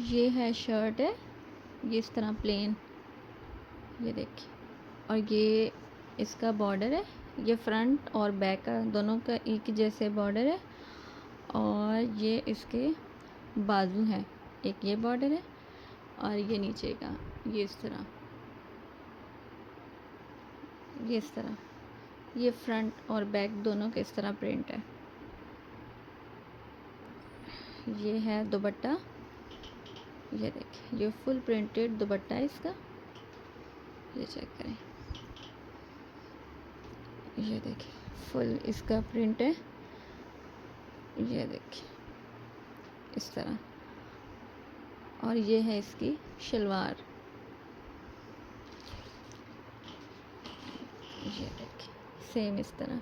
ये है शर्ट है, ये इस तरह प्लेन, ये देखिए। और ये इसका बॉर्डर है, ये फ्रंट और बैक का दोनों का एक ही जैसे बॉर्डर है। और ये इसके बाजू हैं, एक ये बॉर्डर है और ये नीचे का ये इस तरह, ये इस तरह, ये फ्रंट और बैक दोनों के इस तरह प्रिंट है। ये है दुपट्टा, ये देखिए, ये फुल प्रिंटेड दुपट्टा है इसका, ये चेक करें, ये देखिए फुल इसका प्रिंट है, ये देखिए इस तरह। और ये है इसकी शलवार, ये देखिए सेम इस तरह।